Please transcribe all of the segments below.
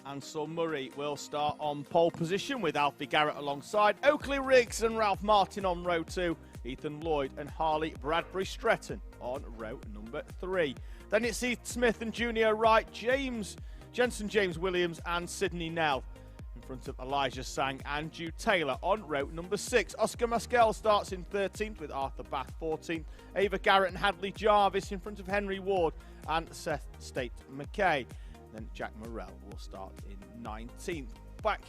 Ansel Murray will start on pole position with Alfie Garrett alongside Oakley Riggs and Ralph Martin on row 2, Ethan Lloyd and Harley Bradbury Stretton on row number 3. Then it's Heath Smith and Junior Wright, Jensen James Williams and Sydney Nell in front of Elijah Sang and Jude Taylor on row number 6. Oscar Maskell starts in 13th with Arthur Bath 14th. Ava Garrett and Hadley Jarvis in front of Henry Ward and Seth State McKay. Then Jack Morrell will start in 19th. Back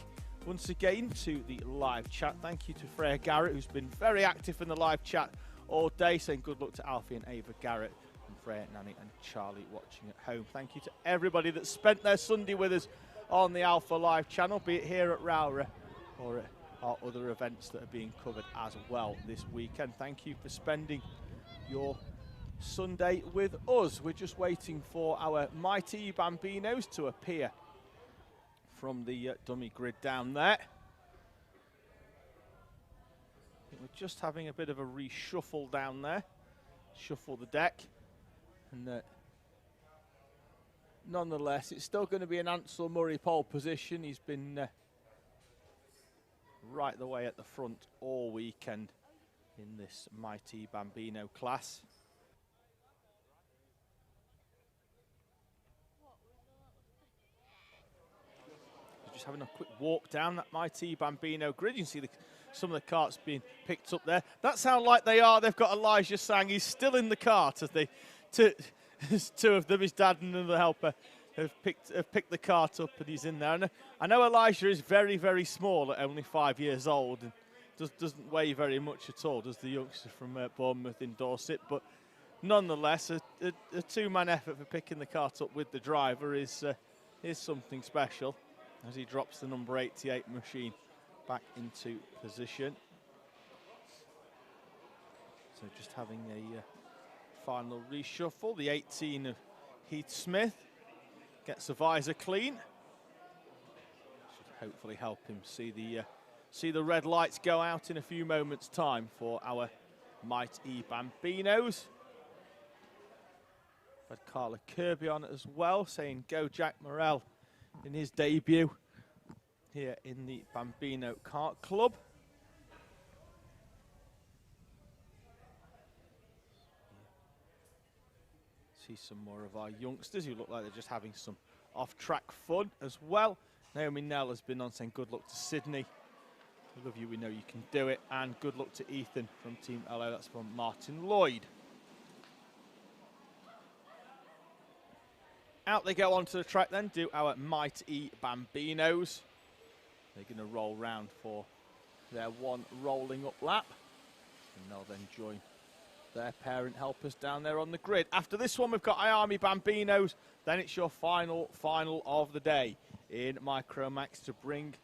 once again to the live chat. Thank you to Freya Garrett, who's been very active in the live chat all day, saying good luck to Alfie and Ava Garrett, and Freya, Nanny and Charlie watching at home. Thank you to everybody that spent their Sunday with us on the Alpha Live channel, be it here at Rowrah or at our other events that are being covered as well this weekend. Thank you for spending your Sunday with us. We're just waiting for our MightE Bambinos to appear from the dummy grid down there. I think we're just having a bit of a reshuffle down there. Shuffle the deck. And nonetheless, it's still going to be an Ansel Murray pole position. He's been right the way at the front all weekend in this MightE Bambino class. Just having a quick walk down that MightE Bambino grid. You can see some of the carts being picked up there. That's how light they are. They've got Elijah Sang. He's still in the cart as they two of them, his dad and another helper, have picked the cart up, and he's in there. And I know Elijah is very, very small at only 5 years old and doesn't weigh very much at all, does the youngster from Bournemouth in Dorset. But nonetheless, a two-man effort for picking the cart up with the driver is something special, as he drops the number 88 machine back into position. So just having a final reshuffle. The 18 of Heath Smith gets the visor clean. Should hopefully help him see the red lights go out in a few moments' time for our MightE Bambinos. Had Carla Kirby on it as well, saying go Jack Morrell in his debut here in the Bambino Kart Club. See some more of our youngsters who look like they're just having some off-track fun as well. Naomi Nell has been on saying good luck to Sydney. We love you, we know you can do it. And good luck to Ethan from Team LO, that's from Martin Lloyd. Out they go onto the track then, do our MightE Bambinos. They're going to roll round for their one rolling up lap. And they'll then join their parent helpers down there on the grid. After this one, we've got Iami Bambinos. Then it's your final of the day in Micromax to bring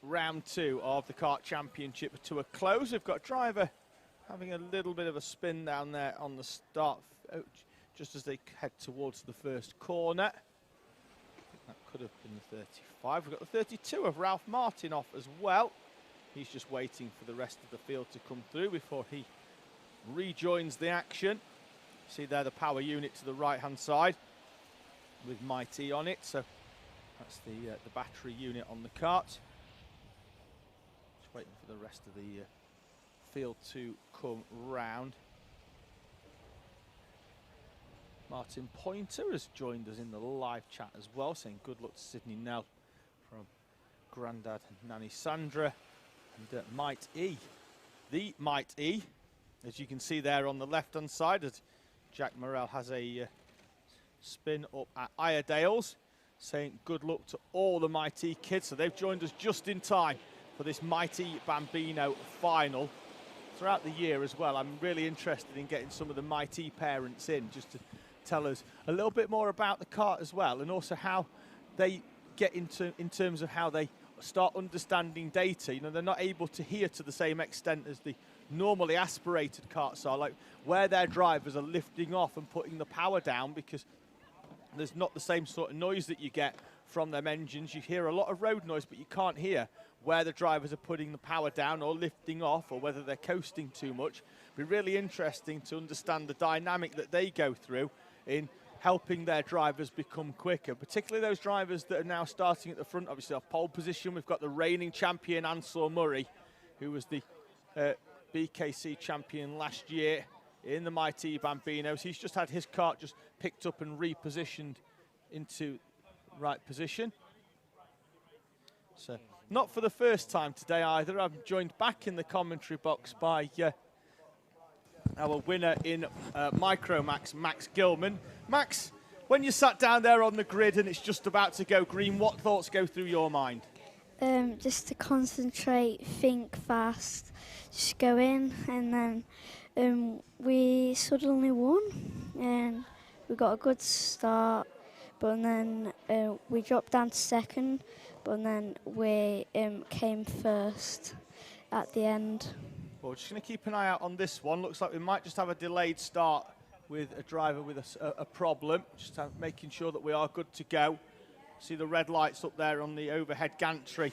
round 2 of the Kart Championship to a close. We've got driver having a little bit of a spin down there on the start, just as they head towards the first corner. That could have been the 35. We've got the 32 of Ralph Martin off as well. He's just waiting for the rest of the field to come through before he rejoins the action. See there the power unit to the right-hand side with MightE on it. So that's the battery unit on the kart. Just waiting for the rest of the field to come round. Martin Pointer has joined us in the live chat as well, saying good luck to Sydney Nell from Grandad and Nanny Sandra. And MightE, the MightE, as you can see there on the left-hand side, as Jack Morrell has a spin up at Iredale's, saying good luck to all the MightE kids. So they've joined us just in time for this MightE Bambino final. Throughout the year as well, I'm really interested in getting some of the MightE parents in, just to tell us a little bit more about the kart as well, and also how they get into in terms of how they start understanding data. You know, they're not able to hear to the same extent as the normally aspirated karts are, like where their drivers are lifting off and putting the power down, because there's not the same sort of noise that you get from them engines. You hear a lot of road noise, but you can't hear where the drivers are putting the power down or lifting off, or whether they're coasting too much. It'd be really interesting to understand the dynamic that they go through in helping their drivers become quicker, particularly those drivers that are now starting at the front. Obviously, off pole position, we've got the reigning champion, Ansel Murray, who was the BKC champion last year in the MightE Bambinos. He's just had his kart just picked up and repositioned into right position. So, not for the first time today either. I'm joined back in the commentary box by our winner in Micromax, Max Gilman. Max, when you sat down there on the grid and it's just about to go green, what thoughts go through your mind? Just to concentrate, think fast, just go in, and then we suddenly won, and we got a good start, but then we dropped down to second, but then we came first at the end. Well, we're just going to keep an eye out on this one. Looks like we might just have a delayed start with a driver with a problem. Just making sure that we are good to go. See the red lights up there on the overhead gantry.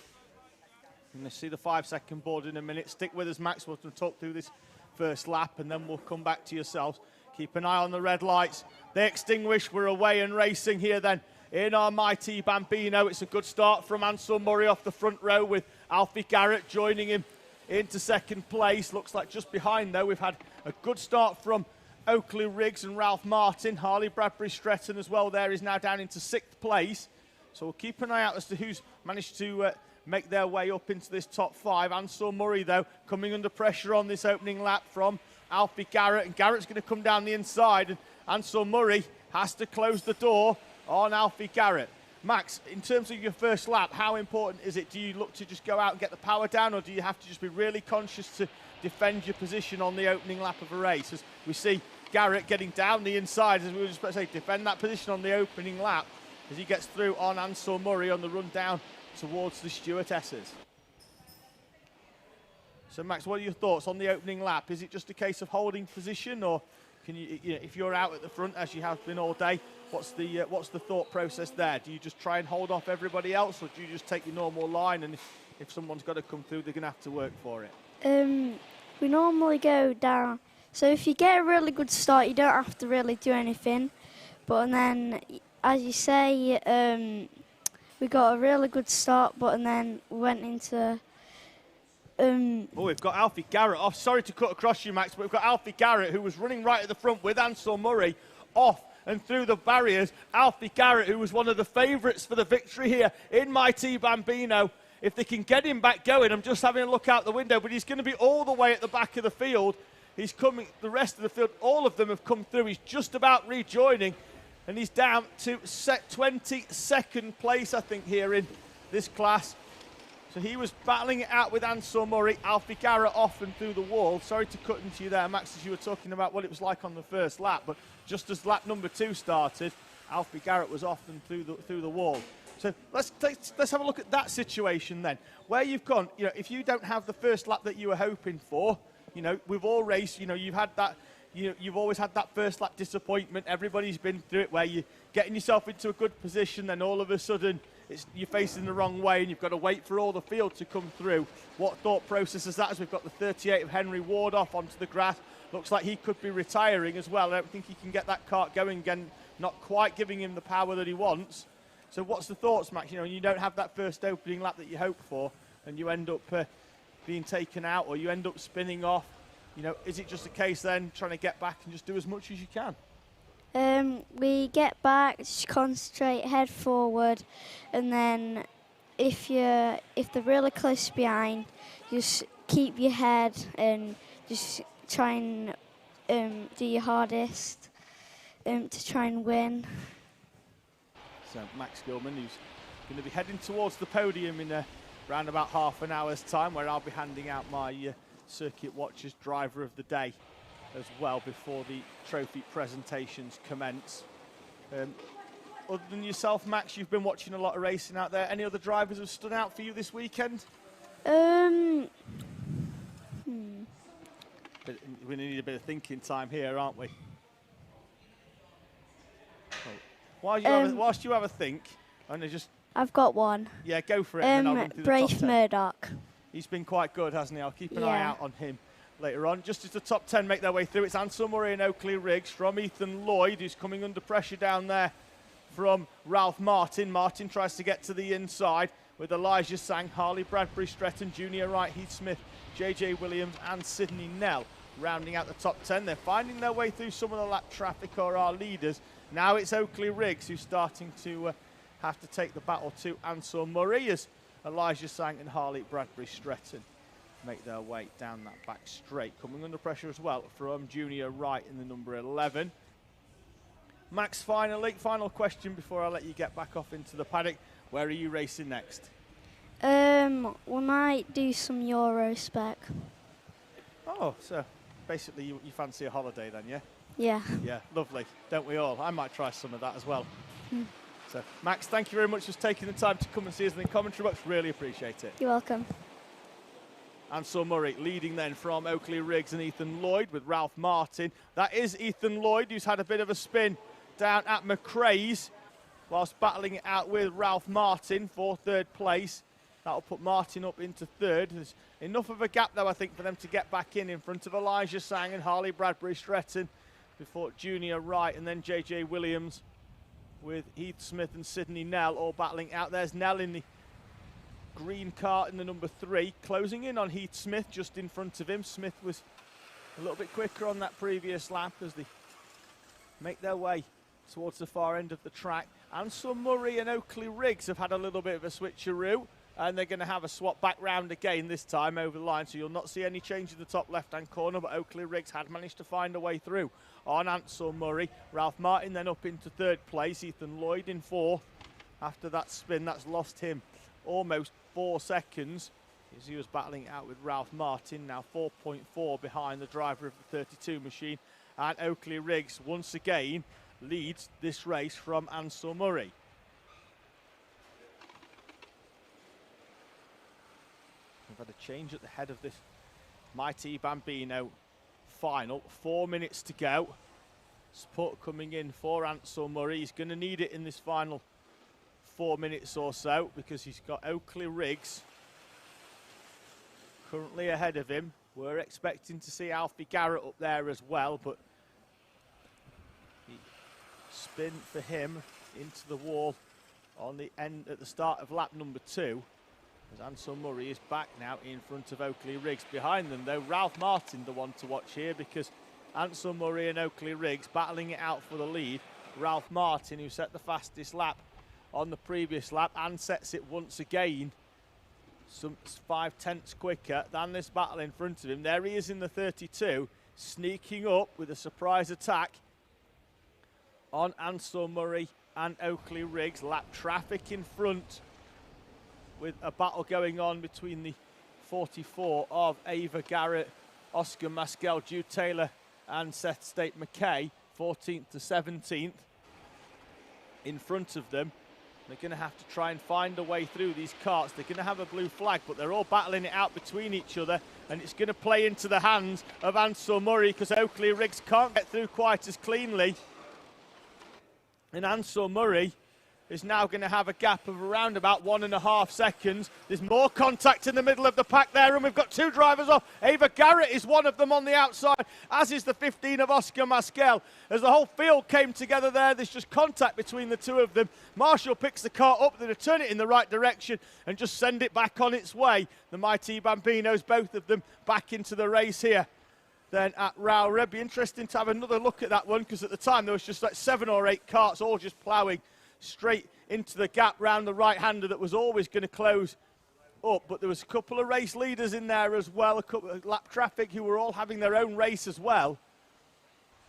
You're going to see the 5-second board in a minute. Stick with us, Max. We'll talk through this first lap, and then we'll come back to yourselves. Keep an eye on the red lights. They extinguish. We're away and racing here then in our MightE Bambino. It's a good start from Ansel Murray off the front row with Alfie Garrett joining him into second place. Looks like just behind, though, we've had a good start from Oakley Riggs and Ralph Martin. Harley Bradbury Stretton as well there is now down into 6th place. So we'll keep an eye out as to who's managed to make their way up into this top 5. Ansel Murray, though, coming under pressure on this opening lap from Alfie Garrett. And Garrett's going to come down the inside. And Ansel Murray has to close the door on Alfie Garrett. Max, in terms of your first lap, how important is it? Do you look to just go out and get the power down, or do you have to just be really conscious to defend your position on the opening lap of a race? As we see Garrett getting down the inside, as we were just about to say, defend that position on the opening lap as he gets through on Ansel Murray on the run down towards the stewardesses. So Max, what are your thoughts on the opening lap? Is it just a case of holding position, or can you know, if you're out at the front as you have been all day, what's the thought process there? Do you just try and hold off everybody else, or do you just take your normal line, and if someone's got to come through, they're going to have to work for it? We normally go down. So if you get a really good start, you don't have to really do anything. But then, as you say, we got a really good start, but then we went into... Oh, we've got Alfie Garrett off. Sorry to cut across you, Max, but we've got Alfie Garrett, who was running right at the front with Ansel Murray, off and through the barriers. Alfie Garrett, who was one of the favourites for the victory here in MightE Bambino. If they can get him back going, I'm just having a look out the window, but he's going to be all the way at the back of the field. He's coming, the rest of the field, all of them have come through. He's just about rejoining, and he's down to 22nd place, I think, here in this class. So he was battling it out with Ansel Murray. Alfie Garrett off and through the wall. Sorry to cut into you there, Max, as you were talking about what it was like on the first lap, but just as lap number 2 started, Alfie Garrett was off and through the wall. So let's have a look at that situation then. Where you've gone, you know, if you don't have the first lap that you were hoping for, you know, we've all raced, you know, you've had that, you know, you've always had that first lap disappointment. Everybody's been through it where you're getting yourself into a good position, then all of a sudden you're facing the wrong way and you've got to wait for all the field to come through. What thought process is that, as we've got the 38 of Henry Ward off onto the grass? Looks like he could be retiring as well. I don't think he can get that kart going again, not quite giving him the power that he wants. So what's the thoughts, Max? You know, you don't have that first opening lap that you hope for and you end up being taken out, or you end up spinning off. You know, is it just a case then trying to get back and just do as much as you can? We get back, just concentrate, head forward, and then if they're really close behind, just keep your head and just try and do your hardest to try and win. So Max Gilman, who's going to be heading towards the podium in around about half an hour's time, where I'll be handing out my Circuit Watchers Driver of the Day as well before the trophy presentations commence. Other than yourself, Max, you've been watching a lot of racing out there. Any other drivers who have stood out for you this weekend? We need a bit of thinking time here, aren't we? Whilst you have a think, and I've got one. Yeah, go for it. And then I'll run through Braith the top 10. Murdoch. He's been quite good, hasn't he? I'll keep an eye out on him. later on. Just as the top 10 make their way through, it's Ansel Murray and Oakley Riggs from Ethan Lloyd, who's coming under pressure down there from Ralph Martin. Martin tries to get to the inside with Elijah Sang, Harley Bradbury Stretton, Junior Wright, Heath Smith, JJ Williams and Sydney Nell rounding out the top 10. They're finding their way through some of the lap traffic or our leaders. Now it's Oakley Riggs who's starting to have to take the battle to Ansel Murray as Elijah Sang and Harley Bradbury Stretton make their way down that back straight. Coming under pressure as well from Junior Wright in the number 11. Max, final question before I let you get back off into the paddock. Where are you racing next? We might do some Euro spec. Oh, so basically you fancy a holiday then, yeah? Yeah. Yeah, lovely. Don't we all? I might try some of that as well. So, Max, thank you very much for taking the time to come and see us in the commentary box. Really appreciate it. You're welcome. Ansel Murray leading then from Oakley Riggs and Ethan Lloyd with Ralph Martin. That is Ethan Lloyd, who's had a bit of a spin down at McRae's whilst battling it out with Ralph Martin for third place. That'll put Martin up into third. There's enough of a gap, though, I think, for them to get back in front of Elijah Sang and Harley Bradbury Stretton before Junior Wright and then JJ Williams with Heath Smith and Sydney Nell all battling out. There's Nell in the green cart in the number 3, closing in on Heath Smith just in front of him. Smith was a little bit quicker on that previous lap as they make their way towards the far end of the track. Ansel Murray and Oakley Riggs have had a little bit of a switcheroo, and they're going to have a swap back round again this time over the line, so you'll not see any change in the top left-hand corner, but Oakley Riggs had managed to find a way through on Ansel Murray. Ralph Martin then up into third place, Ethan Lloyd in fourth. After that spin, that's lost him almost 4 seconds as he was battling out with Ralph Martin, now 4.4 behind the driver of the 32 machine. And Oakley Riggs once again leads this race from Ansel Murray. We've had a change at the head of this MightE Bambino final. 4 minutes to go. Support coming in for Ansel Murray. He's going to need it in this final 4 minutes or so because he's got Oakley Riggs currently ahead of him. We're expecting to see Alfie Garrett up there as well, but the spin for him into the wall on the end at the start of lap number 2. As Ansel Murray is back now in front of Oakley Riggs. Behind them, though, Ralph Martin, the one to watch here, because Ansel Murray and Oakley Riggs battling it out for the lead. Ralph Martin, who set the fastest lap on the previous lap and sets it once again, some 5/10 quicker than this battle in front of him. There he is in the 32, sneaking up with a surprise attack on Ansel Murray and Oakley Riggs. Lap traffic in front, with a battle going on between the 44 of Ava Garrett, Oscar Maskell, Jude Taylor and Seth State McKay, 14th to 17th. In front of them, they're going to have to try and find a way through these carts. They're going to have a blue flag, but they're all battling it out between each other, and it's going to play into the hands of Ansel Murray because Oakley Riggs can't get through quite as cleanly. And Ansel Murray is now going to have a gap of around about 1.5 seconds. There's more contact in the middle of the pack there, and we've got 2 drivers off. Ava Garrett is one of them on the outside, as is the 15 of Oscar Maskell. As the whole field came together there, there's just contact between the 2 of them. Marshall picks the car up, they're going to turn it in the right direction and just send it back on its way. The MightE Bambinos, both of them, back into the race here. Then at Rowrah, be interesting to have another look at that one, because at the time there was just like 7 or 8 carts all just ploughing straight into the gap round the right-hander that was always going to close up. But there was a couple of race leaders in there as well, a couple of lap traffic who were all having their own race as well.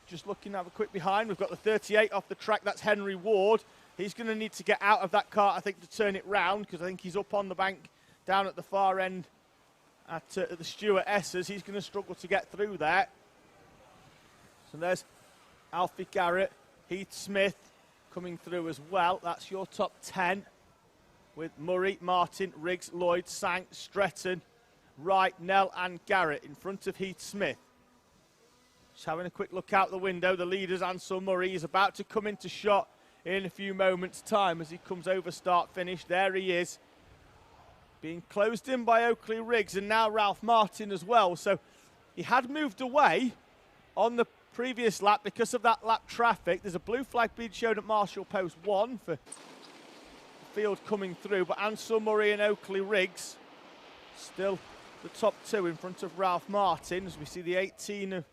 Just looking to have a quick behind, we've got the 38 off the track, that's Henry Ward. He's going to need to get out of that cart, I think, to turn it round, because I think he's up on the bank down at the far end at the Stuart Essers. He's going to struggle to get through there. So there's Alfie Garrett, Heath Smith coming through as well. That's your top 10 with Murray, Martin, Riggs, Lloyd, Sang, Stretton, Wright, Nell and Garrett in front of Heath Smith. Just having a quick look out the window. The leaders, Ansel Murray, is about to come into shot in a few moments' time as he comes over start-finish. There he is, being closed in by Oakley Riggs and now Ralph Martin as well. So He had moved away on the previous lap because of that lap traffic. There's a blue flag being shown at Marshall Post 1 for the field coming through, but Ansel Murray and Oakley Riggs still the top two in front of Ralph Martin, as we see the 18 of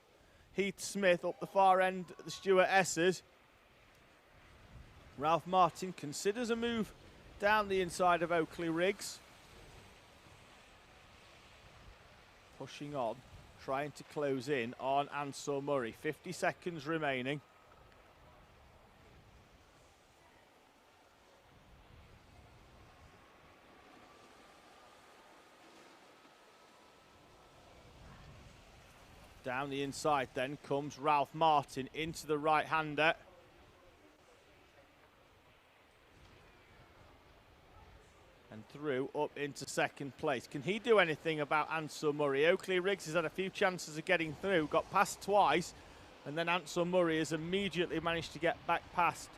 Heath Smith up the far end of the Stuart S's. Ralph Martin considers a move down the inside of Oakley Riggs. Pushing on, trying to close in on Ansel Murray. 50 seconds remaining. Down the inside then comes Ralph Martin into the right-hander. And through up into second place. Can he do anything about Ansel Murray? Oakley Riggs has had a few chances of getting through, got past twice, and then Ansel Murray has immediately managed to get back past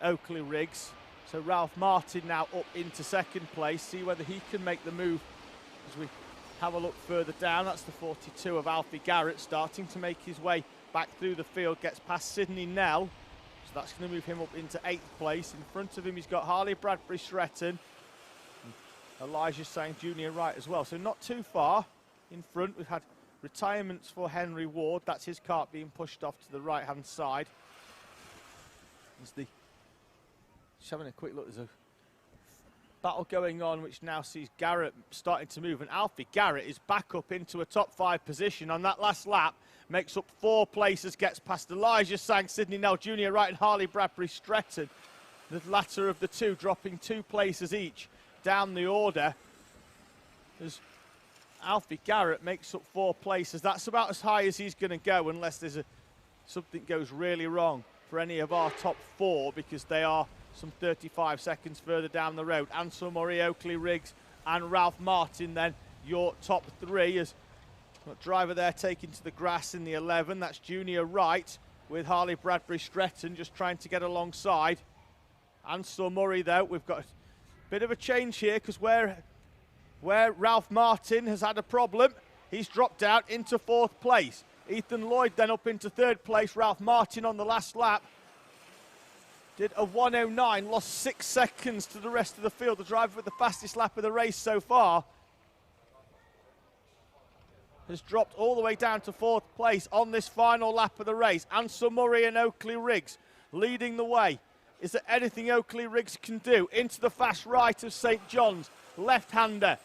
Oakley Riggs. So Ralph Martin now up into second place, see whether he can make the move as we have a look further down. That's the 42 of Alfie Garrett starting to make his way back through the field, gets past Sidney Nell, so that's going to move him up into 8th place. In front of him he's got Harley Bradbury Stretton, Elijah Sang Jr. right as well, so not too far in front. We've had retirements for Henry Ward, that's his cart being pushed off to the right hand side. Just having a quick look, there's a battle going on which now sees Garrett starting to move, and Alfie Garrett is back up into a top 5 position on that last lap, makes up 4 places, gets past Elijah Sang, Sidney Nell Jr. right, and Harley Bradbury Stretton, the latter of the two dropping 2 places each down the order as Alfie Garrett makes up 4 places. That's about as high as he's going to go unless there's something goes really wrong for any of our top 4, because they are some 35 seconds further down the road. Ansel Murray, Oakley Riggs and Ralph Martin then your top 3, as driver there taking to the grass in the 11. That's Junior Wright with Harley Bradbury Stretton just trying to get alongside. Ansel Murray though, we've got bit of a change here, because where Ralph Martin has had a problem, he's dropped out into 4th place. Ethan Lloyd then up into 3rd place. Ralph Martin on the last lap did a 1:09, lost 6 seconds to the rest of the field. The driver with the fastest lap of the race so far has dropped all the way down to 4th place on this final lap of the race. Ansel Murray and Oakley Riggs leading the way. Is there anything Oakley Riggs can do? Into the fast right of St John's, left-hander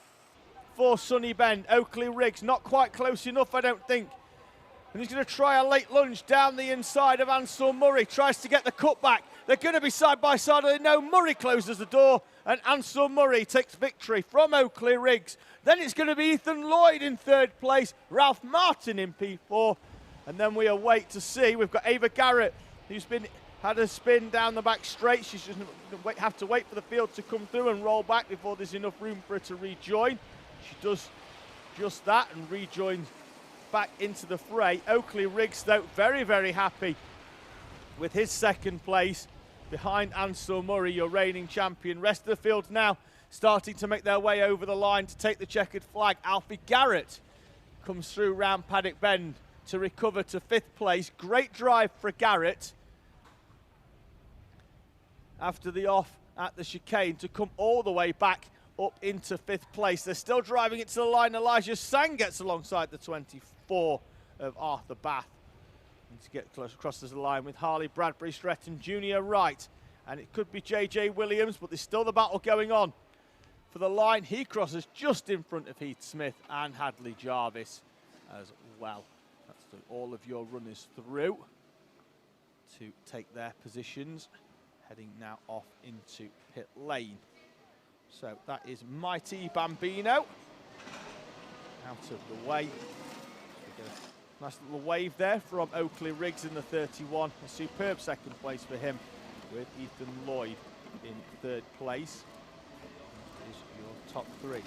for Sunny Bend. Oakley Riggs not quite close enough, I don't think. And he's going to try a late lunge down the inside of Ansel Murray, tries to get the cutback. They're going to be side by side. No, Murray closes the door, and Ansel Murray takes victory from Oakley Riggs. Then it's going to be Ethan Lloyd in 3rd place, Ralph Martin in P4, and then we await to see. We've got Ava Garrett, who's had a spin down the back straight. She's just have to wait for the field to come through and roll back before there's enough room for her to rejoin. She does just that and rejoins back into the fray. Oakley Riggs, though, very, very happy with his 2nd place behind Ansel Murray, your reigning champion. Rest of the field now starting to make their way over the line to take the checkered flag. Alfie Garrett comes through round Paddock Bend to recover to 5th place. Great drive for Garrett after the off at the chicane to come all the way back up into 5th place. They're still driving it to the line. Elijah Sang gets alongside the 24 of Arthur Bath. And to get close across the line with Harley Bradbury Stretton Jr. right. And it could be JJ Williams, but there's still the battle going on for the line. He crosses just in front of Heath Smith and Hadley Jarvis as well. That's all of your runners through to take their positions, heading now off into pit lane. So that is MightE Bambino out of the way. Nice little wave there from Oakley Riggs in the 31. A superb 2nd place for him, with Ethan Lloyd in 3rd place. That is your top 3.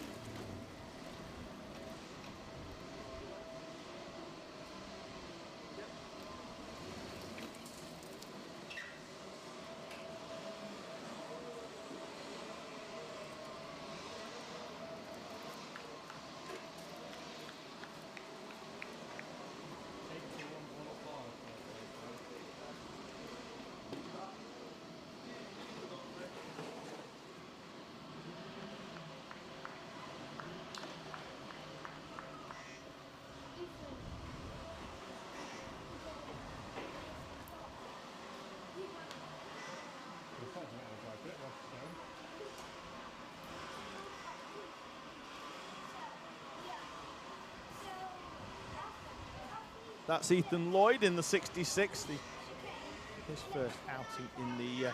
That's Ethan Lloyd in the 66, his first outing in the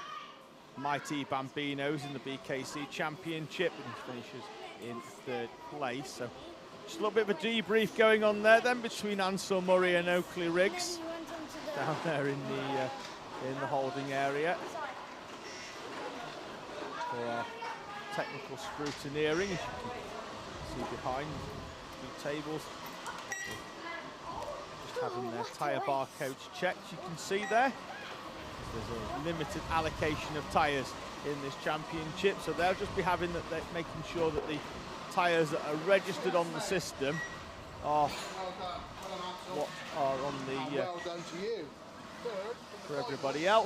MightE Bambinos in the BKC Championship, and he finishes in 3rd place. So just a little bit of a debrief going on there then between Ansel Murray and Oakley Riggs down there in the holding area for technical scrutineering, as you can see behind the tables. Just having their tyre barcodes checked, you can see there. There's a limited allocation of tyres in this championship, so they'll just be having that, making sure that the tyres that are registered on the system are what are on the for everybody else.